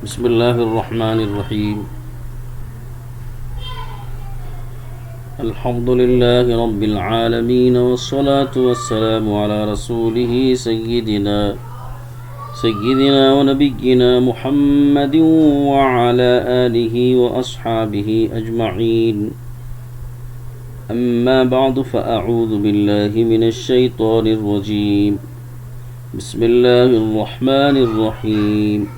بسم اللہ الرحمن الرحیم الحمد للہ رب العالمین والصلاة والسلام علی رسولہ سیدنا ونبینا محمد وعلى آلہ واصحابہ اجمعین اما بعد فاعوذ باللہ من الشیطان الرجیم بسم اللہ الرحمن الرحیم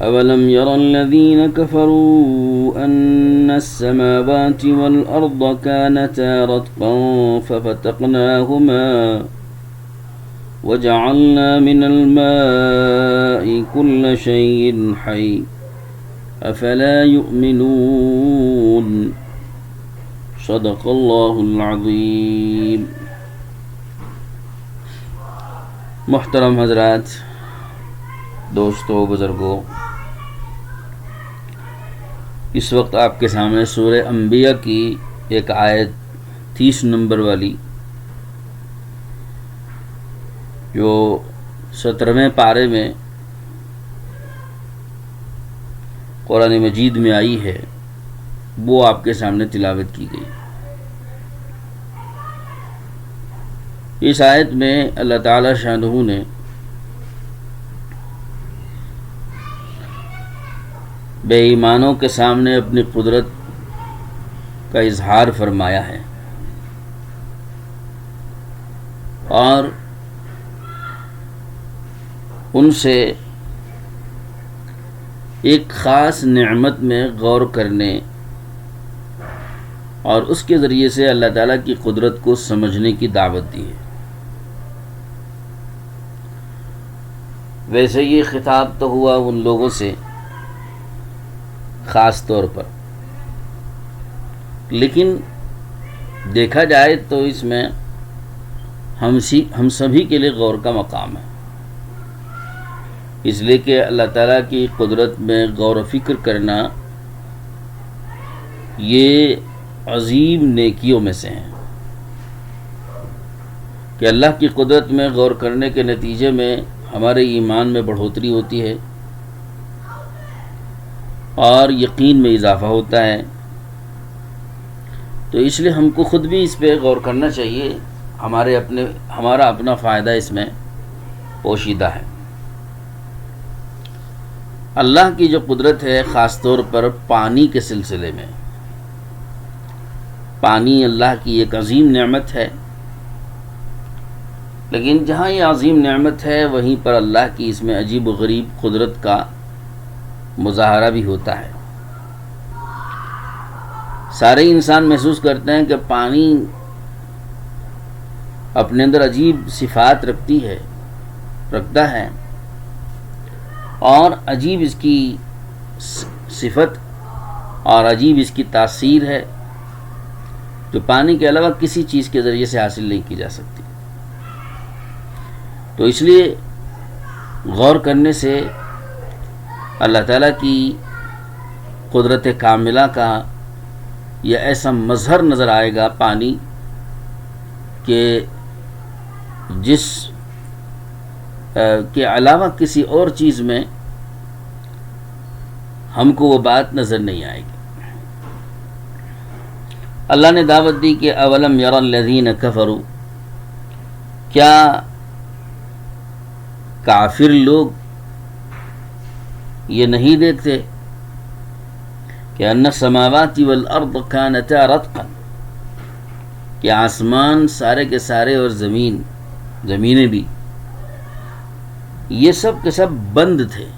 أولم ير الذين كفروا أن السماوات والأرض كانتا رتقا ففتقناهما وجعلنا من الماء كل شيء حي أفلا يؤمنون صدق الله العظيم. محترم حضرات، دوستو، بزرگوں، اس وقت آپ کے سامنے سورہ انبیاء کی ایک آیت 30 نمبر والی جو 17ویں پارے میں قرآن مجید میں آئی ہے وہ آپ کے سامنے تلاوت کی گئی. اس آیت میں اللہ تعالی شانہ نے بے ایمانوں کے سامنے اپنی قدرت کا اظہار فرمایا ہے اور ان سے ایک خاص نعمت میں غور کرنے اور اس کے ذریعے سے اللہ تعالیٰ کی قدرت کو سمجھنے کی دعوت دی ہے. ویسے یہ خطاب تو ہوا ان لوگوں سے خاص طور پر، لیکن دیکھا جائے تو اس میں ہم سبھی کے لیے غور کا مقام ہے، اس لیے کہ اللہ تعالیٰ کی قدرت میں غور و فکر کرنا یہ عظیم نیکیوں میں سے ہیں کہ اللہ کی قدرت میں غور کرنے کے نتیجے میں ہمارے ایمان میں بڑھوتری ہوتی ہے اور یقین میں اضافہ ہوتا ہے. تو اس لیے ہم کو خود بھی اس پہ غور کرنا چاہیے. ہمارا اپنا فائدہ اس میں پوشیدہ ہے. اللہ کی جو قدرت ہے خاص طور پر پانی کے سلسلے میں، پانی اللہ کی ایک عظیم نعمت ہے، لیکن جہاں یہ عظیم نعمت ہے وہیں پر اللہ کی اس میں عجیب و غریب قدرت کا مظاہرہ بھی ہوتا ہے. سارے انسان محسوس کرتے ہیں کہ پانی اپنے اندر عجیب صفات رکھتا ہے اور عجیب اس کی صفت اور عجیب اس کی تاثیر ہے جو پانی کے علاوہ کسی چیز کے ذریعے سے حاصل نہیں کی جا سکتی. تو اس لیے غور کرنے سے اللہ تعالیٰ کی قدرت کاملہ کا یہ ایسا مظہر نظر آئے گا پانی کہ جس کے علاوہ کسی اور چیز میں ہم کو وہ بات نظر نہیں آئے گی. اللہ نے دعوت دی کہ اولم یر الذین کفروا، کیا کافر لوگ یہ نہیں دیکھتے کہ ان السماوات والارض کانتا رتقا، کہ آسمان سارے کے سارے اور زمینیں بھی یہ سب کے سب بند تھے،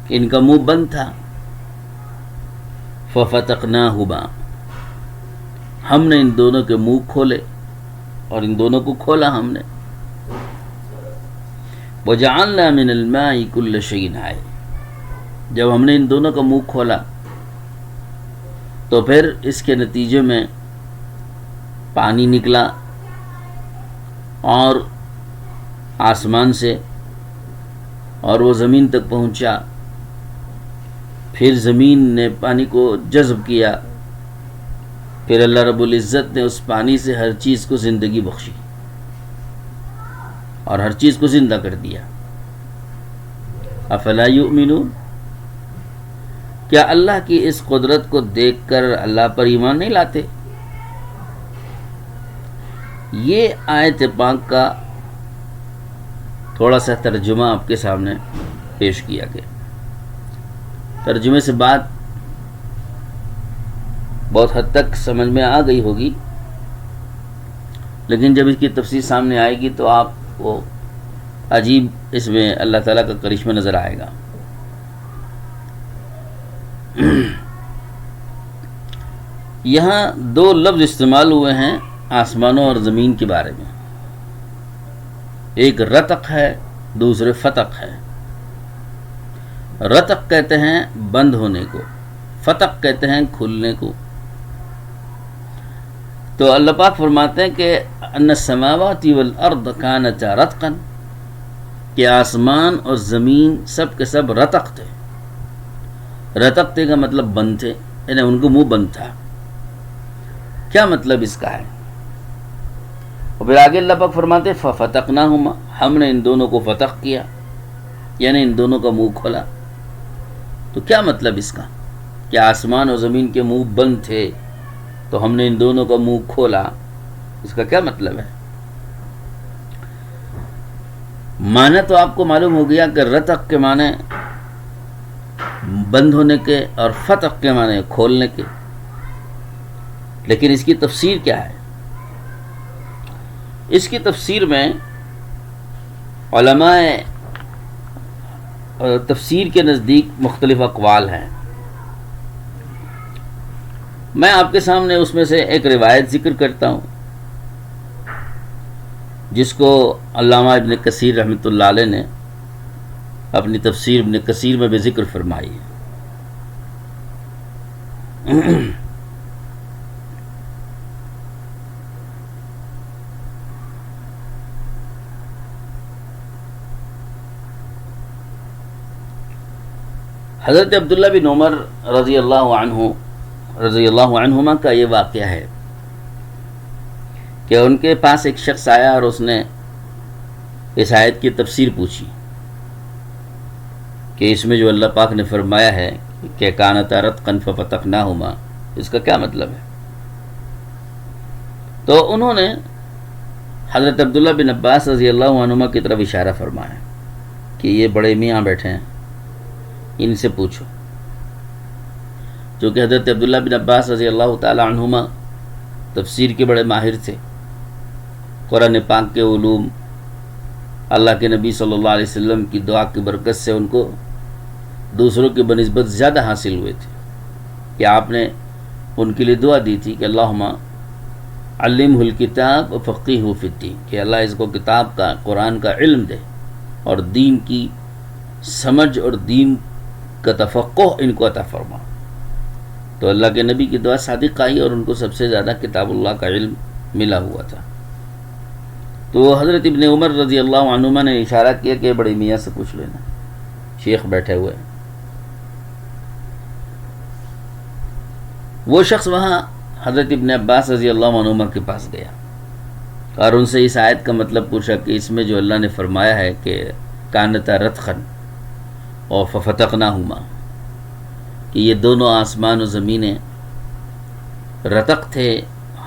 ان کا منہ بند تھا. ففتقناہما، ہم نے ان دونوں کے منہ کھولے اور ان دونوں کو کھولا ہم نے. وجعلنا من الماء كل شيء حي، جب ہم نے ان دونوں کا منہ کھولا تو پھر اس کے نتیجے میں پانی نکلا اور آسمان سے اور وہ زمین تک پہنچا. پھر زمین نے پانی کو جذب کیا، پھر اللہ رب العزت نے اس پانی سے ہر چیز کو زندگی بخشی اور ہر چیز کو زندہ کر دیا. افلا یؤمنون، کیا اللہ کی اس قدرت کو دیکھ کر اللہ پر ایمان نہیں لاتے؟ یہ آیت پاک کا تھوڑا سا ترجمہ آپ کے سامنے پیش کیا گیا۔ ترجمے سے بات بہت حد تک سمجھ میں آ گئی ہوگی، لیکن جب اس کی تفسیر سامنے آئے گی تو آپ کو عجیب اس میں اللہ تعالیٰ کا کرشمہ نظر آئے گا۔ یہاں دو لفظ استعمال ہوئے ہیں آسمانوں اور زمین کے بارے میں، ایک رتق ہے، دوسرے فتق ہے۔ رتق کہتے ہیں بند ہونے کو، فتق کہتے ہیں کھلنے کو۔ تو اللہ پاک فرماتے ہیں کہ ان السماوات والارض کانتا رتقا، کہ آسمان اور زمین سب کے سب رتق تھے۔ رتق تھے کا مطلب بند تھے، یعنی ان کو منہ بند تھا۔ کیا مطلب اس کا ہے؟ اور پھر آگے اللہ پاک فرماتے ففتقناہما، ہم نے ان دونوں کو فتح کیا، یعنی ان دونوں کا منہ کھولا۔ تو کیا مطلب اس کا کہ آسمان اور زمین کے منہ بند تھے تو ہم نے ان دونوں کا منہ کھولا؟ اس کا کیا مطلب ہے؟ معنی تو آپ کو معلوم ہو گیا کہ رتق کے معنی بند ہونے کے اور فتح کے معنی کھولنے کے، لیکن اس کی تفسیر کیا ہے؟ اس کی تفسیر میں علماء تفسیر کے نزدیک مختلف اقوال ہیں۔ میں آپ کے سامنے اس میں سے ایک روایت ذکر کرتا ہوں جس کو علامہ ابن کثیر رحمۃ اللہ علیہ نے اپنی تفسیر ابن کثیر میں بھی ذکر فرمائی ہے۔ حضرت عبداللہ بن عمر رضی اللہ عنہما کا یہ واقعہ ہے کہ ان کے پاس ایک شخص آیا اور اس نے اس آیت کی تفسیر پوچھی کہ اس میں جو اللہ پاک نے فرمایا ہے کہ کانتا رتقا ففتقناہما، اس کا کیا مطلب ہے؟ تو انہوں نے حضرت عبداللہ بن عباس رضی اللہ عنہما کی طرف اشارہ فرمایا کہ یہ بڑے میاں بیٹھے ہیں، ان سے پوچھو۔ جو کہ حضرت عبداللہ بن عباس رضی اللہ تعالی عنہما تفسیر کے بڑے ماہر تھے، قرآن پاک کے علوم اللہ کے نبی صلی اللہ علیہ وسلم کی دعا کی برکت سے ان کو دوسروں کی بنسبت زیادہ حاصل ہوئے تھے کہ آپ نے ان کے لیے دعا دی تھی کہ اللہم علمہ الکتاب وفقہہ فی الدین، کہ اللہ اس کو کتاب کا، قرآن کا علم دے اور دین کی سمجھ اور دین کا تفقہ ان کو عطا فرما۔ تو اللہ کے نبی کی دعا صادق آئی اور ان کو سب سے زیادہ کتاب اللہ کا علم ملا ہوا تھا۔ تو حضرت ابن عمر رضی اللہ عنہما نے اشارہ کیا کہ بڑے میاں سے پوچھ لینا، شیخ بیٹھے ہوئے۔ وہ شخص وہاں حضرت ابن عباس رضی اللہ عنہما کے پاس گیا اور ان سے اس آیت کا مطلب پوچھا کہ اس میں جو اللہ نے فرمایا ہے کہ کانتا رتقا اور ففتقناہما، کہ یہ دونوں آسمان و زمینیں رتق تھے،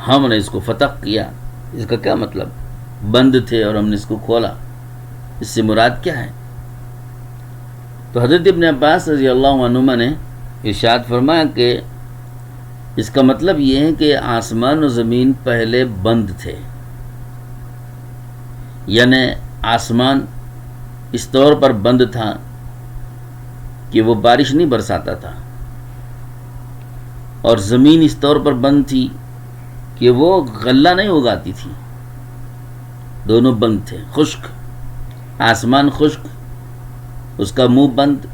ہم نے اس کو فتح کیا، اس کا کیا مطلب؟ بند تھے اور ہم نے اس کو کھولا، اس سے مراد کیا ہے؟ تو حضرت ابن عباس رضی اللہ عنہما نے ارشاد فرمایا کہ اس کا مطلب یہ ہے کہ آسمان و زمین پہلے بند تھے، یعنی آسمان اس طور پر بند تھا کہ وہ بارش نہیں برساتا تھا، اور زمین اس طور پر بند تھی کہ وہ غلہ نہیں اگاتی تھی، دونوں بند تھے، خشک۔ آسمان خشک، اس کا منہ بند،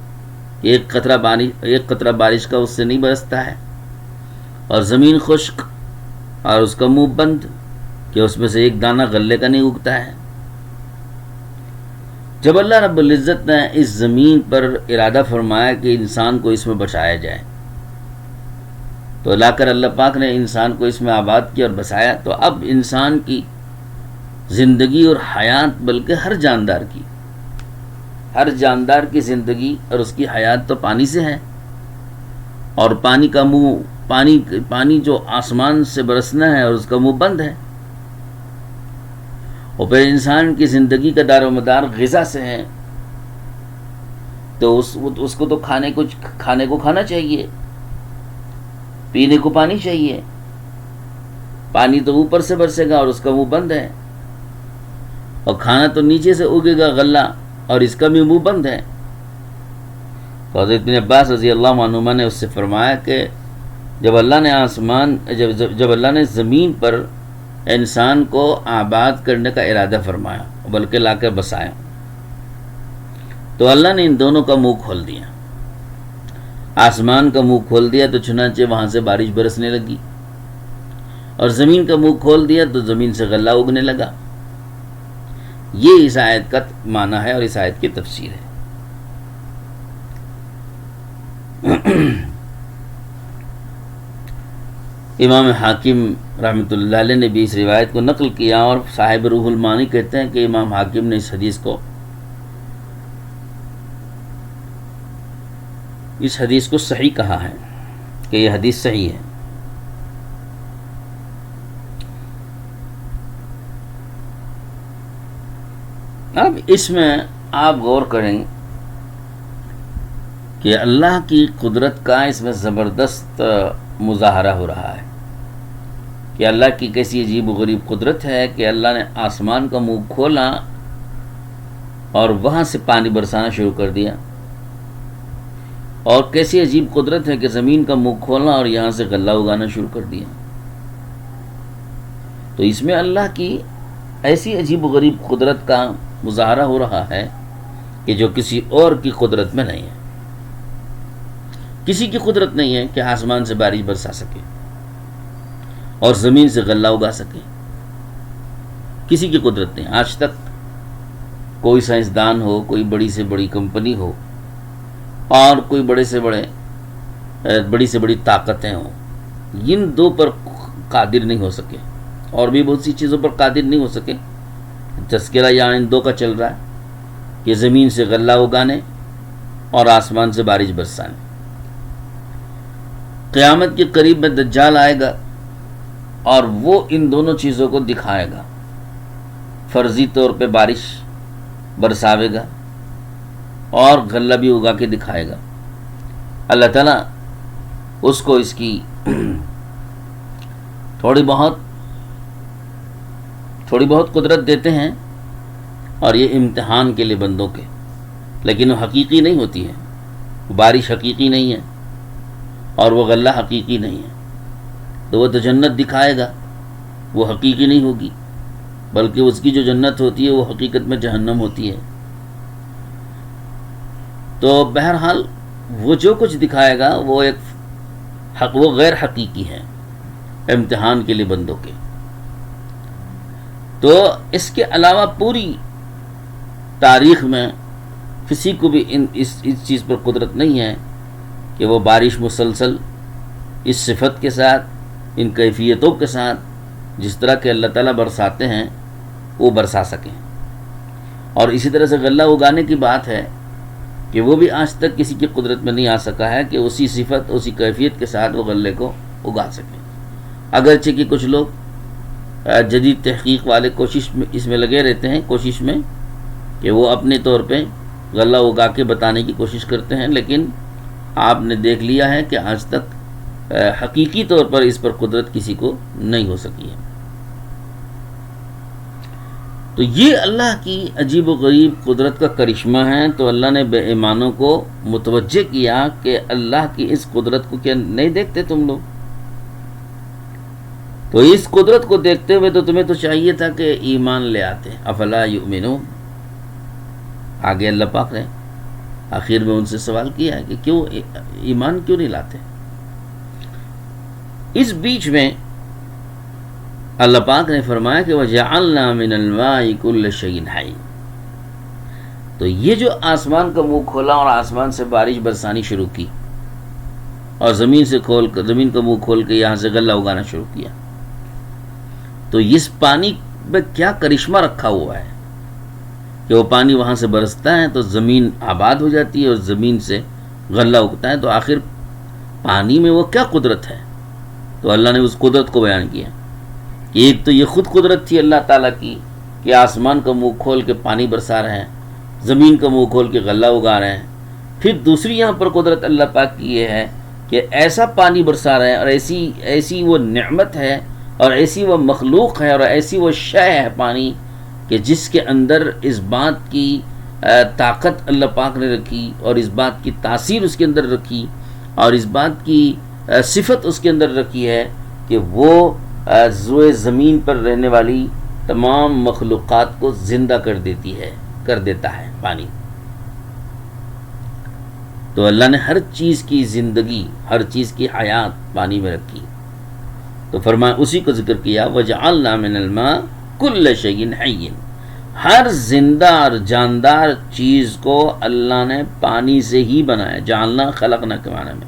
ایک قطرہ بارش کا اس سے نہیں برستا ہے، اور زمین خشک اور اس کا منہ بند کہ اس میں سے ایک دانہ غلے کا نہیں اگتا ہے۔ جب اللہ رب العزت نے اس زمین پر ارادہ فرمایا کہ انسان کو اس میں بچایا جائے، تو لا کر اللہ پاک نے انسان کو اس میں آباد کیا اور بسایا، تو اب انسان کی زندگی اور حیات، بلکہ ہر جاندار کی ہر جاندار کی زندگی اور اس کی حیات تو پانی سے ہے، اور پانی کا منہ پانی جو آسمان سے برسنا ہے اور اس کا منہ بند ہے، اور پھر انسان کی زندگی کا دار و مدار غذا سے ہے، تو اس کو تو کھانے کو کھانا چاہیے، پینے کو پانی چاہیے، پانی تو اوپر سے برسے گا اور اس کا منہ بند ہے، اور کھانا تو نیچے سے اگے گا غلہ اور اس کا بھی منہ بند ہے۔ تو حضرت ابن عباس رضی اللہ عنہما نے اس سے فرمایا کہ جب اللہ نے زمین پر انسان کو آباد کرنے کا ارادہ فرمایا بلکہ لا کر بسایا، تو اللہ نے ان دونوں کا منہ کھول دیا۔ آسمان کا منہ کھول دیا تو چنانچہ وہاں سے بارش برسنے لگی، اور زمین کا منہ کھول دیا تو زمین سے غلہ اگنے لگا۔ یہ اس آیت کا معنی ہے اور اس آیت کی تفسیر ہے۔ امام حاکم رحمۃ اللہ علیہ نے بھی اس روایت کو نقل کیا، اور صاحب روح المعانی کہتے ہیں کہ امام حاکم نے اس حدیث کو صحیح کہا ہے کہ یہ حدیث صحیح ہے۔ اب اس میں آپ غور کریں کہ اللہ کی قدرت کا اس میں زبردست مظاہرہ ہو رہا ہے کہ اللہ کی کیسی عجیب و غریب قدرت ہے کہ اللہ نے آسمان کا منہ کھولا اور وہاں سے پانی برسانا شروع کر دیا، اور کیسی عجیب قدرت ہے کہ زمین کا منہ کھولا اور یہاں سے غلہ اگانا شروع کر دیا۔ تو اس میں اللہ کی ایسی عجیب و غریب قدرت کا مظاہرہ ہو رہا ہے کہ جو کسی اور کی قدرت میں نہیں ہے۔ کسی کی قدرت نہیں ہے کہ آسمان سے بارش برسا سکے اور زمین سے غلہ اگا سکے، کسی کی قدرت نہیں۔ آج تک کوئی سائنسدان ہو، کوئی بڑی سے بڑی کمپنی ہو، اور کوئی بڑی سے بڑی طاقتیں ہوں، ان دو پر قادر نہیں ہو سکے، اور بھی بہت سی چیزوں پر قادر نہیں ہو سکے۔ تذکرہ یہاں ان دو کا چل رہا ہے کہ زمین سے غلہ اگانے اور آسمان سے بارش برسانے۔ قیامت کے قریب میں دجال آئے گا اور وہ ان دونوں چیزوں کو دکھائے گا، فرضی طور پہ بارش برساوے گا اور غلہ بھی اگا کے دکھائے گا۔ اللہ تعالیٰ اس کو اس کی تھوڑی بہت قدرت دیتے ہیں، اور یہ امتحان کے لیے بندوں کے، لیکن وہ حقیقی نہیں ہوتی ہے۔ بارش حقیقی نہیں ہے اور وہ غلہ حقیقی نہیں ہے، تو وہ تو جنت دکھائے گا، وہ حقیقی نہیں ہوگی، بلکہ اس کی جو جنت ہوتی ہے وہ حقیقت میں جہنم ہوتی ہے۔ تو بہرحال وہ جو کچھ دکھائے گا وہ وہ غیر حقیقی ہے، امتحان کے لیے بندوں کے۔ تو اس کے علاوہ پوری تاریخ میں کسی کو بھی اس چیز پر قدرت نہیں ہے کہ وہ بارش مسلسل اس صفت کے ساتھ، ان کیفیتوں کے ساتھ، جس طرح کہ اللہ تعالیٰ برساتے ہیں وہ برسا سکیں۔ اور اسی طرح سے غلہ اگانے کی بات ہے کہ وہ بھی آج تک کسی کی قدرت میں نہیں آ سکا ہے کہ اسی صفت، اسی کیفیت کے ساتھ وہ غلے کو اگا سکیں۔ اگرچہ کہ کچھ لوگ جدید تحقیق والے اس میں لگے رہتے ہیں، کوشش میں کہ وہ اپنے طور پہ غلہ اگا کے بتانے کی کوشش کرتے ہیں، لیکن آپ نے دیکھ لیا ہے کہ آج تک حقیقی طور پر اس پر قدرت کسی کو نہیں ہو سکی ہے۔ تو یہ اللہ کی عجیب و غریب قدرت کا کرشمہ ہے۔ تو اللہ نے بے ایمانوں کو متوجہ کیا کہ اللہ کی اس قدرت کو کیا نہیں دیکھتے تم لوگ؟ تو اس قدرت کو دیکھتے ہوئے تو تمہیں تو چاہیے تھا کہ ایمان لے آتے۔ افلا یؤمنون، آگے اللہ پاک نے آخر میں ان سے سوال کیا ہے کہ کیوں ایمان کیوں نہیں لاتے؟ اس بیچ میں اللہ پاک نے فرمایا کہ وَجَعَلْنَا مِنَ الْمَاءِ كُلَّ شَيْءٍ حَيٍّ۔ تو یہ جو آسمان کا منہ کھولا اور آسمان سے بارش برسانی شروع کی، اور زمین کا منہ کھول کے یہاں سے غلہ اگانا شروع کیا، تو اس پانی میں کیا کرشمہ رکھا ہوا ہے کہ وہ پانی وہاں سے برستا ہے تو زمین آباد ہو جاتی ہے اور زمین سے غلہ اگتا ہے. تو آخر پانی میں وہ کیا قدرت ہے؟ تو اللہ نے اس قدرت کو بیان کیا کہ ایک تو یہ خود قدرت تھی اللہ تعالیٰ کی کہ آسمان کا منہ کھول کے پانی برسا رہے ہیں، زمین کا منہ کھول کے غلہ اگا رہے ہیں. پھر دوسری یہاں پر قدرت اللہ پاک کی یہ ہے کہ ایسا پانی برسا رہے ہیں، اور ایسی وہ نعمت ہے اور ایسی وہ مخلوق ہے اور ایسی وہ شے ہے پانی کہ جس کے اندر اس بات کی طاقت اللہ پاک نے رکھی اور اس بات کی تاثیر اس کے اندر رکھی اور اس بات کی صفت اس کے اندر رکھی ہے کہ وہ روئے زمین پر رہنے والی تمام مخلوقات کو زندہ کر دیتا ہے پانی. تو اللہ نے ہر چیز کی زندگی، ہر چیز کی حیات پانی میں رکھی. تو فرمایا اسی کو ذکر کیا وَجَعَلْنَا مِنَ الْمَاءِ كُلَّ شَيْءٍ حَيٍّ، ہر زندہ اور جاندار چیز کو اللہ نے پانی سے ہی بنایا. جعلنا خلقنا کے معنی میں.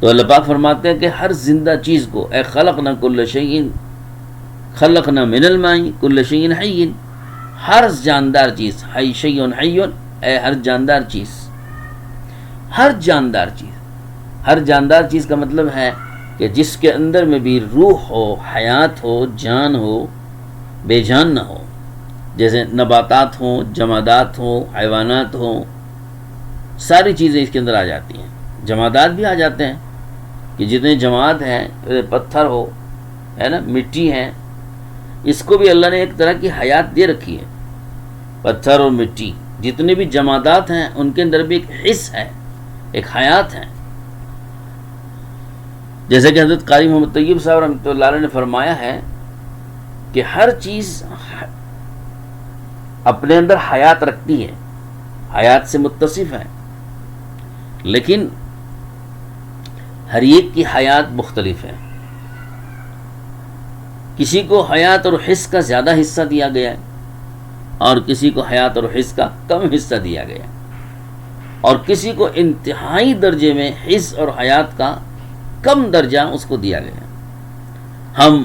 تو اللہ پاک فرماتے ہیں کہ ہر زندہ چیز کو اے خلقنا کل شیء، خلقنا من الماء کل شیء حی، ہر جاندار چیز، حی شیء حی، اے ہر جاندار چیز، ہر جاندار چیز. ہر جاندار چیز کا مطلب ہے کہ جس کے اندر میں بھی روح ہو، حیات ہو، جان ہو، بے جان نہ ہو. جیسے نباتات ہوں، جمادات ہوں، حیوانات ہوں، ساری چیزیں اس کے اندر آ جاتی ہیں. جمادات بھی آ جاتے ہیں کہ جتنے جماد ہیں، پتھر ہو، ہے نا، مٹی ہے، اس کو بھی اللہ نے ایک طرح کی حیات دے رکھی ہے. پتھر اور مٹی جتنے بھی جمادات ہیں ان کے اندر بھی ایک حص ہے، ایک حیات ہے. جیسے کہ حضرت قاری محمد طیب صاحب رحمۃ اللہ علیہ نے فرمایا ہے کہ ہر چیز اپنے اندر حیات رکھتی ہے، حیات سے متصف ہے، لیکن ہر ایک کی حیات مختلف ہے. کسی کو حیات اور حس کا زیادہ حصہ دیا گیا ہے اور کسی کو حیات اور حس کا کم حصہ دیا گیا ہے، اور کسی کو انتہائی درجے میں حس اور حیات کا کم درجہ اس کو دیا گیا. ہم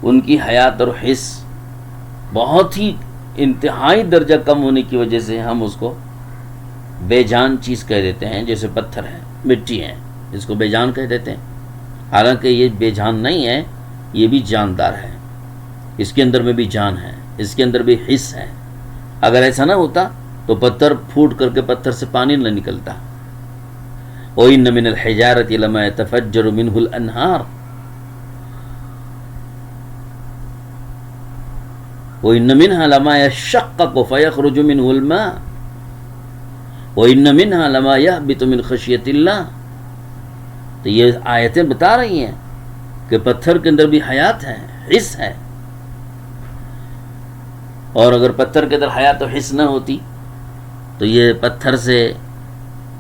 ان کی حیات اور حس بہت ہی انتہائی درجہ کم ہونے کی وجہ سے ہم اس کو بے جان چیز کہہ دیتے ہیں. جیسے پتھر ہے، مٹی ہے، اس کو بے جان کہہ دیتے ہیں، حالانکہ یہ بے جان نہیں ہے، یہ بھی جاندار ہے. اس کے اندر میں بھی جان ہے، اس کے اندر بھی حس ہے. اگر ایسا نہ ہوتا تو پتھر پھوٹ کر کے پتھر سے پانی نہ نکلتا. وَإِنَّ مِنَ الْحِجَارَةِ لَمَا يَتَفَجَّرُ مِنْهُ الْأَنْهَارُ وَإِنَّ مِنْهَا لَمَا يَشَّقَّقُ فَيَخْرُجُ مِنْهُ الْمَاءُ وَإِنَّ مِنْهَا لَمَا يَهْبِطُ مِنْ خَشْيَةِ اللَّهِ. تو یہ آیتیں بتا رہی ہیں کہ پتھر کے اندر بھی حیات ہے، حس ہے. اور اگر پتھر کے اندر حیات و حس نہ ہوتی تو یہ پتھر سے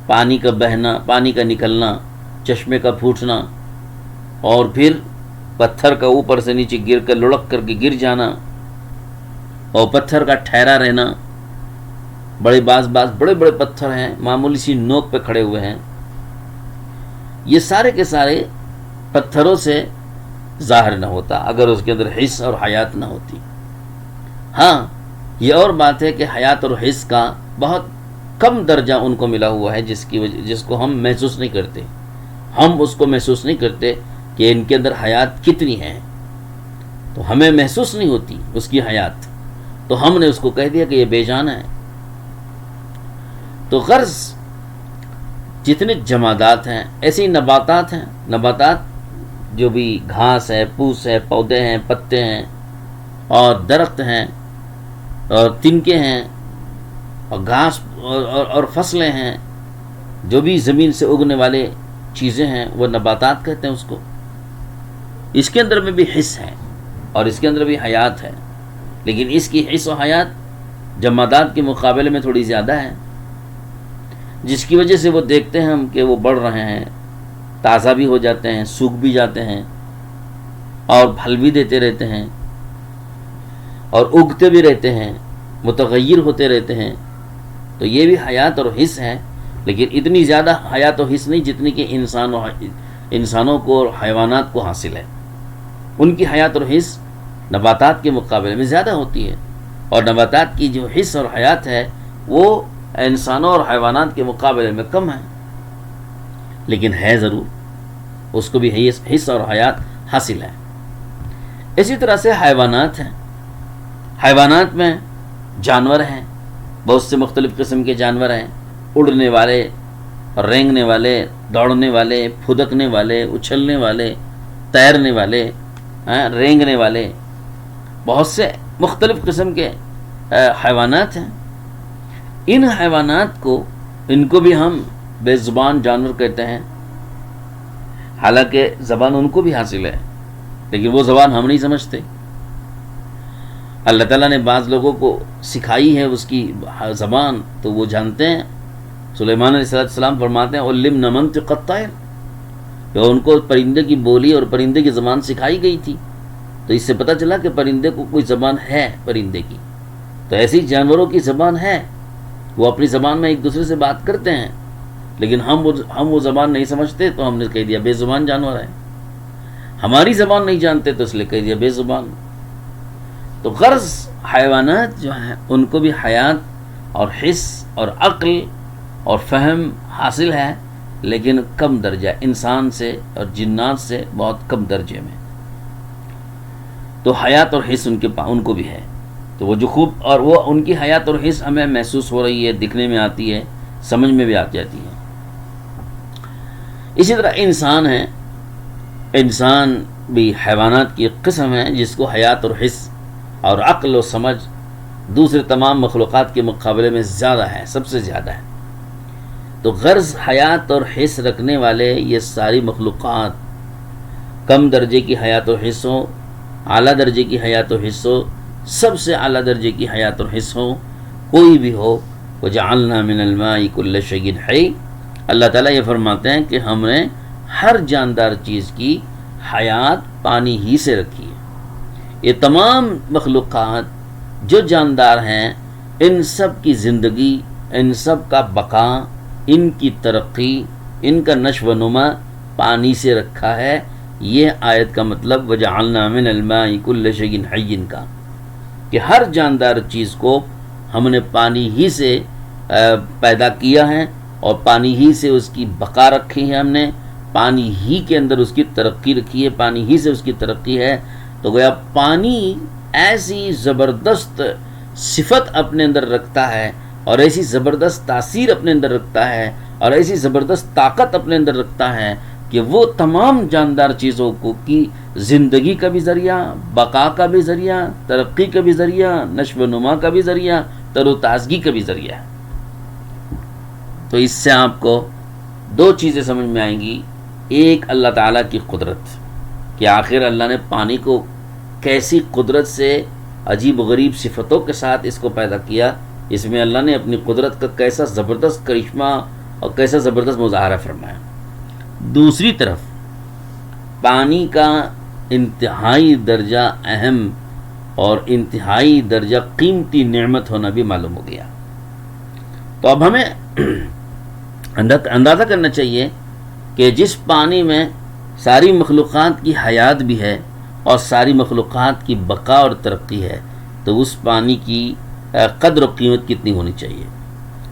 پانی کا بہنا، پانی کا نکلنا، چشمے کا پھوٹنا، اور پھر پتھر کا اوپر سے نیچے گر کر لڑک کر کے گر جانا، اور پتھر کا ٹھہرا رہنا. بڑے بڑے بڑے پتھر ہیں، معمولی سی نوک پہ کھڑے ہوئے ہیں. یہ سارے کے سارے پتھروں سے ظاہر نہ ہوتا اگر اس کے اندر حس اور حیات نہ ہوتی. ہاں، یہ اور بات ہے کہ حیات اور حس کا بہت کم درجہ ان کو ملا ہوا ہے جس کو ہم محسوس نہیں کرتے. ہم اس کو محسوس نہیں کرتے کہ ان کے اندر حیات کتنی ہے، تو ہمیں محسوس نہیں ہوتی اس کی حیات، تو ہم نے اس کو کہہ دیا کہ یہ بے جان ہے. تو غرض جتنے جمادات ہیں ایسے ہی نباتات ہیں. نباتات جو بھی گھاس ہے، پھوس ہے، پودے ہیں، پتے ہیں، اور درخت ہیں، اور تنکے ہیں، اور گھاس اور فصلیں ہیں، جو بھی زمین سے اگنے والے چیزیں ہیں وہ نباتات کہتے ہیں اس کو. اس کے اندر میں بھی حس ہے اور اس کے اندر بھی حیات ہے، لیکن اس کی حس و حیات جمادات کے مقابلے میں تھوڑی زیادہ ہے، جس کی وجہ سے وہ دیکھتے ہیں ہم کہ وہ بڑھ رہے ہیں، تازہ بھی ہو جاتے ہیں، سوکھ بھی جاتے ہیں، اور پھل بھی دیتے رہتے ہیں، اور اگتے بھی رہتے ہیں، متغیر ہوتے رہتے ہیں. تو یہ بھی حیات اور حس ہے، لیکن اتنی زیادہ حیات و حس نہیں جتنی کہ انسانوں کو اور حیوانات کو حاصل ہے. ان کی حیات اور حس نباتات کے مقابلے میں زیادہ ہوتی ہے، اور نباتات کی جو حس اور حیات ہے وہ انسانوں اور حیوانات کے مقابلے میں کم ہے، لیکن ہے ضرور، اس کو بھی حس اور حیات حاصل ہے۔ اسی طرح سے حیوانات ہیں، حیوانات میں جانور ہیں، بہت سے مختلف قسم کے جانور ہیں، اڑنے والے، رینگنے والے، دوڑنے والے، پھدکنے والے، اچھلنے والے، تیرنے والے، رینگنے والے، بہت سے مختلف قسم کے حیوانات ہیں۔ ان حیوانات کو، ان کو بھی ہم بے زبان جانور کہتے ہیں، حالانکہ زبان ان کو بھی حاصل ہے، لیکن وہ زبان ہم نہیں سمجھتے۔ اللہ تعالیٰ نے بعض لوگوں کو سکھائی ہے اس کی زبان، تو وہ جانتے ہیں۔ سلیمان علیہ السلام فرماتے ہیں علمنا منطق الطیر، کہ ان کو پرندے کی بولی اور پرندے کی زبان سکھائی گئی تھی، تو اس سے پتہ چلا کہ پرندے کو کوئی زبان ہے پرندے کی۔ تو ایسی جانوروں کی زبان ہے، وہ اپنی زبان میں ایک دوسرے سے بات کرتے ہیں، لیکن ہم وہ زبان نہیں سمجھتے، تو ہم نے کہہ دیا بے زبان جانور ہے۔ ہماری زبان نہیں جانتے تو اس لیے کہہ دیا بے زبان۔ تو غرض حیوانات جو ہیں ان کو بھی حیات اور حس اور عقل اور فہم حاصل ہے، لیکن کم درجہ، انسان سے اور جنات سے بہت کم درجے میں۔ تو حیات اور حس ان کو بھی ہے، تو وہ جو خوب، اور وہ ان کی حیات اور حس ہمیں محسوس ہو رہی ہے، دکھنے میں آتی ہے، سمجھ میں بھی آ جاتی ہے۔ اسی طرح انسان ہے، انسان بھی حیوانات کی ایک قسم ہے جس کو حیات اور حس اور عقل و سمجھ دوسرے تمام مخلوقات کے مقابلے میں زیادہ ہے، سب سے زیادہ ہے۔ تو غرض حیات اور حس رکھنے والے یہ ساری مخلوقات، کم درجے کی حیات و حس ہو، اعلیٰ درجے کی حیات و حس ہو، سب سے اعلیٰ درجے کی حیات اور حس ہو، کوئی بھی ہو، وَجَعَلْنَا مِنَ الْمَاءِ كُلَّ شَيْءٍ حَيٍّ، اللہ تعالیٰ یہ فرماتے ہیں کہ ہم نے ہر جاندار چیز کی حیات پانی ہی سے رکھی ہے۔ یہ تمام مخلوقات جو جاندار ہیں، ان سب کی زندگی، ان سب کا بقا، ان کی ترقی، ان کا نشو و نما پانی سے رکھا ہے۔ یہ آیت کا مطلب وَجَعَلْنَا مِنَ الْمَاءِ كُلَّ شَيْءٍ حَيٍّ کا، کہ ہر جاندار چیز کو ہم نے پانی ہی سے پیدا کیا ہے، اور پانی ہی سے اس کی بقا رکھی ہے، ہم نے پانی ہی کے اندر اس کی ترقی رکھی ہے، پانی ہی سے اس کی ترقی ہے۔ تو گویا پانی ایسی زبردست صفت اپنے اندر رکھتا ہے، اور ایسی زبردست تاثیر اپنے اندر رکھتا ہے، اور ایسی زبردست طاقت اپنے اندر رکھتا ہے کہ وہ تمام جاندار چیزوں کی زندگی کا بھی ذریعہ، بقا کا بھی ذریعہ، ترقی کا بھی ذریعہ، نشو و نما کا بھی ذریعہ، تر و تازگی کا بھی ذریعہ ہے۔ تو اس سے آپ کو دو چیزیں سمجھ میں آئیں گی۔ ایک، اللہ تعالیٰ کی قدرت، کہ آخر اللہ نے پانی کو کیسی قدرت سے، عجیب و غریب صفتوں کے ساتھ اس کو پیدا کیا، اس میں اللہ نے اپنی قدرت کا کیسا زبردست کرشمہ اور کیسا زبردست مظاہرہ فرمایا۔ دوسری طرف پانی کا انتہائی درجہ اہم اور انتہائی درجہ قیمتی نعمت ہونا بھی معلوم ہو گیا۔ تو اب ہمیں اندازہ کرنا چاہیے کہ جس پانی میں ساری مخلوقات کی حیات بھی ہے اور ساری مخلوقات کی بقا اور ترقی ہے، تو اس پانی کی قدر و قیمت کتنی ہونی چاہیے۔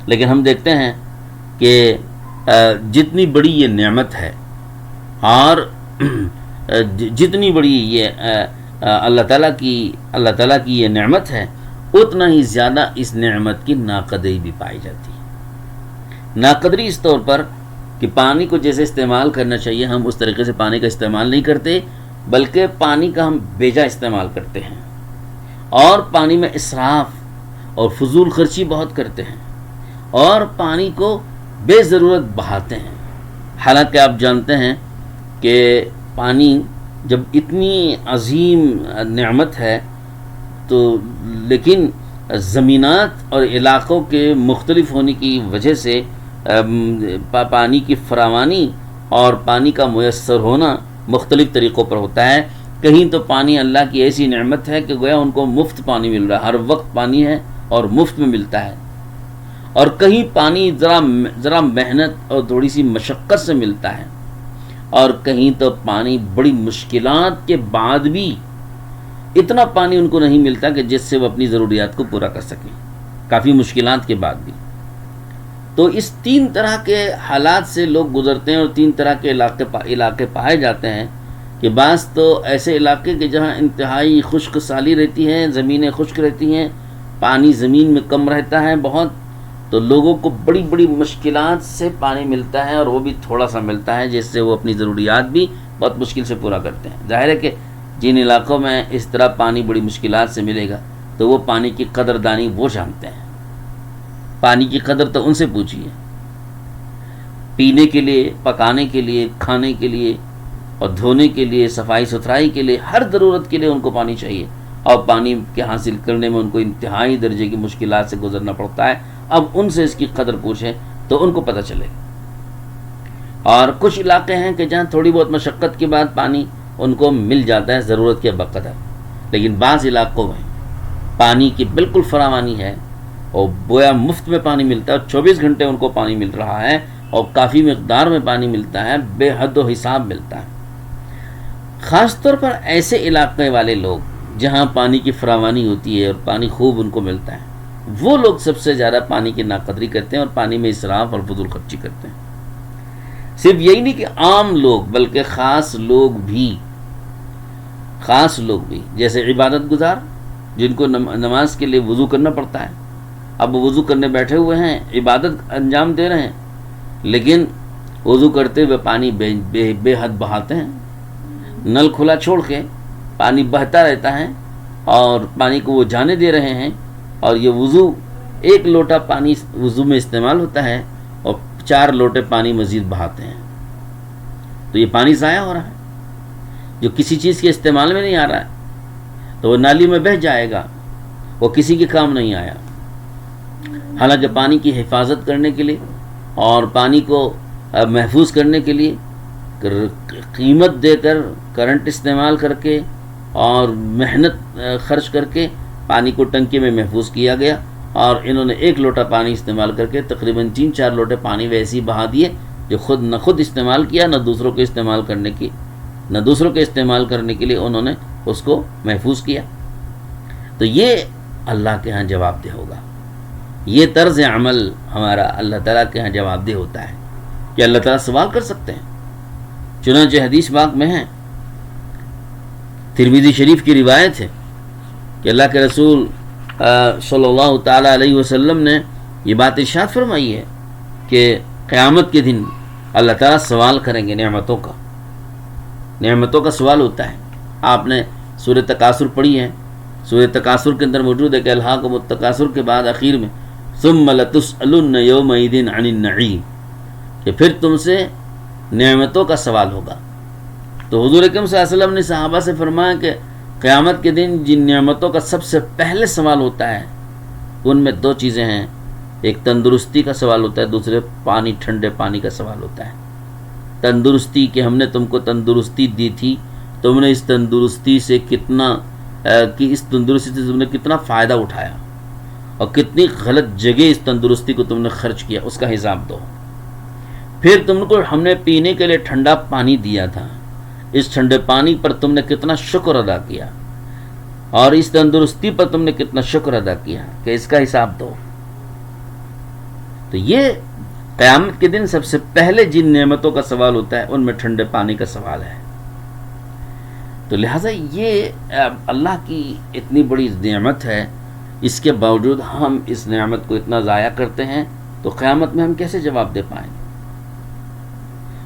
لیکن ہم دیکھتے ہیں کہ جتنی بڑی یہ نعمت ہے، اور جتنی بڑی یہ اللہ تعالیٰ کی یہ نعمت ہے، اتنا ہی زیادہ اس نعمت کی ناقدری بھی پائی جاتی ہے۔ ناقدری اس طور پر کہ پانی کو جیسے استعمال کرنا چاہیے، ہم اس طریقے سے پانی کا استعمال نہیں کرتے، بلکہ پانی کا ہم بیجا استعمال کرتے ہیں، اور پانی میں اسراف اور فضول خرچی بہت کرتے ہیں، اور پانی کو بے ضرورت بہاتے ہیں۔ حالانکہ آپ جانتے ہیں کہ پانی جب اتنی عظیم نعمت ہے، تو لیکن زمینات اور علاقوں کے مختلف ہونے کی وجہ سے پانی کی فراوانی اور پانی کا میسر ہونا مختلف طریقوں پر ہوتا ہے۔ کہیں تو پانی اللہ کی ایسی نعمت ہے کہ گویا ان کو مفت پانی مل رہا ہے، ہر وقت پانی ہے اور مفت میں ملتا ہے، اور کہیں پانی ذرا محنت اور تھوڑی سی مشقت سے ملتا ہے، اور کہیں تو پانی بڑی مشکلات کے بعد بھی اتنا پانی ان کو نہیں ملتا کہ جس سے وہ اپنی ضروریات کو پورا کر سکیں، کافی مشکلات کے بعد بھی۔ تو اس 3 طرح کے حالات سے لوگ گزرتے ہیں، اور 3 طرح کے علاقے پائے جاتے ہیں کہ بعض تو ایسے علاقے کہ جہاں انتہائی خشک سالی رہتی ہے، زمینیں خشک رہتی ہیں، پانی زمین میں کم رہتا ہے بہت، تو لوگوں کو بڑی بڑی مشکلات سے پانی ملتا ہے، اور وہ بھی تھوڑا سا ملتا ہے جس سے وہ اپنی ضروریات بھی بہت مشکل سے پورا کرتے ہیں۔ ظاہر ہے کہ جن علاقوں میں اس طرح پانی بڑی مشکلات سے ملے گا تو وہ پانی کی قدردانی وہ جانتے ہیں، پانی کی قدر تو ان سے پوچھیے۔ پینے کے لیے، پکانے کے لیے، کھانے کے لیے اور دھونے کے لیے، صفائی ستھرائی کے لیے، ہر ضرورت کے لیے ان کو پانی چاہیے، اور پانی کے حاصل کرنے میں ان کو انتہائی درجے کی مشکلات سے گزرنا پڑتا ہے۔ اب ان سے اس کی قدر پوچھیں تو ان کو پتہ چلے۔ اور کچھ علاقے ہیں کہ جہاں تھوڑی بہت مشقت کے بعد پانی ان کو مل جاتا ہے ضرورت کے بقدر، لیکن بعض علاقوں میں پانی کی بالکل فراوانی ہے، اور گویا مفت میں پانی ملتا ہے، اور 24 گھنٹے ان کو پانی مل رہا ہے، اور کافی مقدار میں پانی ملتا ہے، بے حد و حساب ملتا ہے۔ خاص طور پر ایسے علاقے والے لوگ جہاں پانی کی فراوانی ہوتی ہے اور پانی خوب ان کو ملتا ہے، وہ لوگ سب سے زیادہ پانی کی ناقدری کرتے ہیں اور پانی میں اسراف اور فضول خرچی کرتے ہیں۔ صرف یہی نہیں کہ عام لوگ، بلکہ خاص لوگ بھی جیسے عبادت گزار جن کو نماز کے لیے وضو کرنا پڑتا ہے، اب وہ وضو کرنے بیٹھے ہوئے ہیں، عبادت انجام دے رہے ہیں، لیکن وضو کرتے ہوئے پانی بے حد بہاتے ہیں، نل کھلا چھوڑ کے پانی بہتا رہتا ہے، اور پانی کو وہ جانے دے رہے ہیں، اور یہ وضو 1 لوٹا پانی وضو میں استعمال ہوتا ہے، اور 4 لوٹے پانی مزید بہاتے ہیں، تو یہ پانی ضائع ہو رہا ہے جو کسی چیز کے استعمال میں نہیں آ رہا ہے، تو وہ نالی میں بہہ جائے گا، وہ کسی کے کام نہیں آیا۔ حالانکہ پانی کی حفاظت کرنے کے لیے اور پانی کو محفوظ کرنے کے لیے قیمت دے کر، کرنٹ استعمال کر کے اور محنت خرچ کر کے پانی کو ٹنکی میں محفوظ کیا گیا، اور انہوں نے 1 لوٹا پانی استعمال کر کے تقریباً 3-4 لوٹے پانی ویسے ہی بہا دیے، جو خود استعمال کیا، نہ دوسروں کے استعمال کرنے کے لیے انہوں نے اس کو محفوظ کیا۔ تو یہ اللہ کے ہاں جواب دہ ہوگا، یہ طرز عمل ہمارا اللہ تعالیٰ کے ہاں جواب دہ ہوتا ہے کہ اللہ تعالیٰ سوال کر سکتے ہیں۔ چنانچہ حدیث پاک میں ہے، ترمذی شریف کی روایت ہے کہ اللہ کے رسول صلی اللہ تعالیٰ علیہ وسلم نے یہ بات ارشاد فرمائی ہے کہ قیامت کے دن اللہ تعالیٰ سوال کریں گے نعمتوں کا سوال ہوتا ہے۔ آپ نے سورہ تکاثر پڑھی ہے، سورہ تکاثر کے اندر موجود ہے کہ الہاکم التکاثر کے بعد آخر میں ثم لتسألن یومئذ عن النعیم، کہ پھر تم سے نعمتوں کا سوال ہوگا۔ تو حضور اکرم صلی اللہ علیہ وسلم نے صحابہ سے فرمایا کہ قیامت کے دن جن نعمتوں کا سب سے پہلے سوال ہوتا ہے ان میں 2 چیزیں ہیں، ایک تندرستی کا سوال ہوتا ہے، دوسرے ٹھنڈے پانی کا سوال ہوتا ہے۔ تندرستی کہ ہم نے تم کو تندرستی دی تھی، تم نے اس تندرستی سے تم نے کتنا فائدہ اٹھایا، اور کتنی غلط جگہ اس تندرستی کو تم نے خرچ کیا، اس کا حساب دو۔ پھر تم کو ہم نے پینے کے لیے ٹھنڈا پانی دیا تھا، اس ٹھنڈے پانی پر تم نے کتنا شکر ادا کیا، اور اس تندرستی پر تم نے کتنا شکر ادا کیا، کہ اس کا حساب دو۔ تو یہ قیامت کے دن سب سے پہلے جن نعمتوں کا سوال ہوتا ہے ان میں ٹھنڈے پانی کا سوال ہے۔ تو لہٰذا یہ اللہ کی اتنی بڑی نعمت ہے، اس کے باوجود ہم اس نعمت کو اتنا ضائع کرتے ہیں، تو قیامت میں ہم کیسے جواب دے پائیں گے؟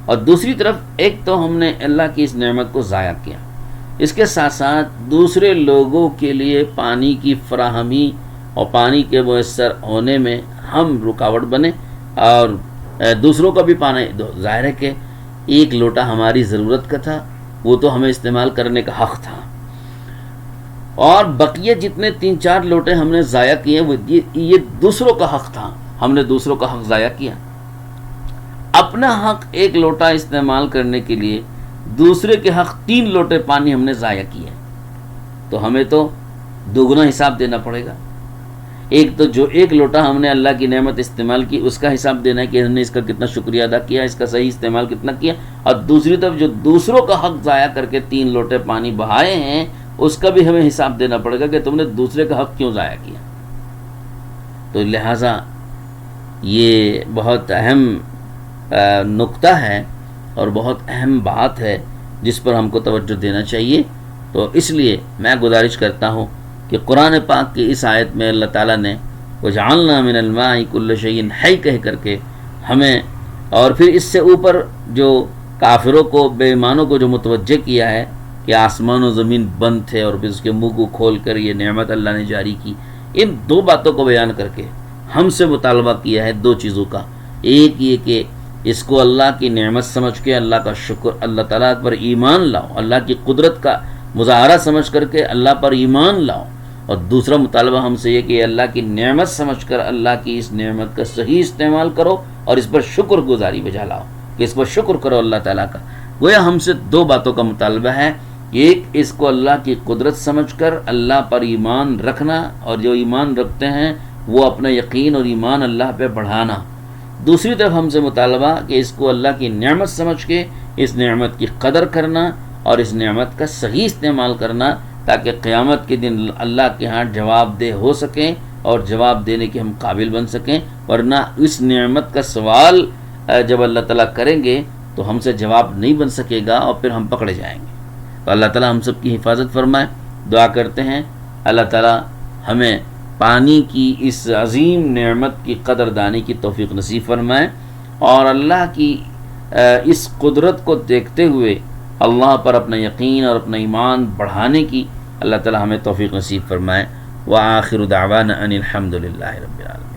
اور دوسری طرف ایک تو ہم نے اللہ کی اس نعمت کو ضائع کیا، اس کے ساتھ ساتھ دوسرے لوگوں کے لیے پانی کی فراہمی اور پانی کے میسر ہونے میں ہم رکاوٹ بنے، اور دوسروں کا بھی پانی ظاہر ہے کہ 1 لوٹا ہماری ضرورت کا تھا، وہ تو ہمیں استعمال کرنے کا حق تھا، اور بقیہ جتنے 3-4 لوٹے ہم نے ضائع کیے یہ دوسروں کا حق تھا، ہم نے دوسروں کا حق ضائع کیا۔ اپنا حق 1 لوٹا استعمال کرنے کے لیے دوسرے کے حق 3 لوٹے پانی ہم نے ضائع کیے، تو ہمیں تو دوگنا حساب دینا پڑے گا۔ ایک تو جو 1 لوٹا ہم نے اللہ کی نعمت استعمال کی اس کا حساب دینا ہے کہ ہم نے اس کا کتنا شکریہ ادا کیا، اس کا صحیح استعمال کتنا کیا، اور دوسری طرف جو دوسروں کا حق ضائع کر کے 3 لوٹے پانی بہائے ہیں اس کا بھی ہمیں حساب دینا پڑے گا کہ تم نے دوسرے کا حق کیوں ضائع کیا. تو لہٰذا یہ بہت اہم نقطہ ہے اور بہت اہم بات ہے جس پر ہم کو توجہ دینا چاہیے. تو اس لیے میں گزارش کرتا ہوں کہ قرآن پاک کی اس آیت میں اللہ تعالیٰ نے وَجَعَلْنَا مِنَ الْمَاءِ كُلَّ شَيْءٍ حَيٍّ کہہ کر کے ہمیں، اور پھر اس سے اوپر جو کافروں کو، بے ایمانوں کو جو متوجہ کیا ہے کہ آسمان و زمین بند تھے اور پھر اس کے منہ کو کھول کر یہ نعمت اللہ نے جاری کی، ان دو باتوں کو بیان کر کے ہم سے مطالبہ کیا ہے دو چیزوں کا. ایک یہ کہ اس کو اللہ کی نعمت سمجھ کے اللہ کا شکر، اللہ تعالیٰ پر ایمان لاؤ، اللہ کی قدرت کا مظاہرہ سمجھ کر کے اللہ پر ایمان لاؤ. اور دوسرا مطالبہ ہم سے یہ کہ اللہ کی نعمت سمجھ کر اللہ کی اس نعمت کا صحیح استعمال کرو اور اس پر شکر گزاری بجا لاؤ کہ اس پر شکر کرو اللہ تعالیٰ کا. گویا ہم سے دو باتوں کا مطالبہ ہے. ایک، اس کو اللہ کی قدرت سمجھ کر اللہ پر ایمان رکھنا، اور جو ایمان رکھتے ہیں وہ اپنا یقین اور ایمان اللہ پہ بڑھانا. دوسری طرف ہم سے مطالبہ کہ اس کو اللہ کی نعمت سمجھ کے اس نعمت کی قدر کرنا اور اس نعمت کا صحیح استعمال کرنا، تاکہ قیامت کے دن اللہ کے ہاں جواب دہ ہو سکیں اور جواب دینے کے ہم قابل بن سکیں. ورنہ اس نعمت کا سوال جب اللہ تعالیٰ کریں گے تو ہم سے جواب نہیں بن سکے گا اور پھر ہم پکڑے جائیں گے. تو اللہ تعالیٰ ہم سب کی حفاظت فرمائے. دعا کرتے ہیں اللہ تعالیٰ ہمیں پانی کی اس عظیم نعمت کی قدر دانی کی توفیق نصیب فرمائے، اور اللہ کی اس قدرت کو دیکھتے ہوئے اللہ پر اپنا یقین اور اپنا ایمان بڑھانے کی اللہ تعالیٰ ہمیں توفیق نصیب فرمائے. وآخر دعوانا ان الحمد للہ رب العالمین.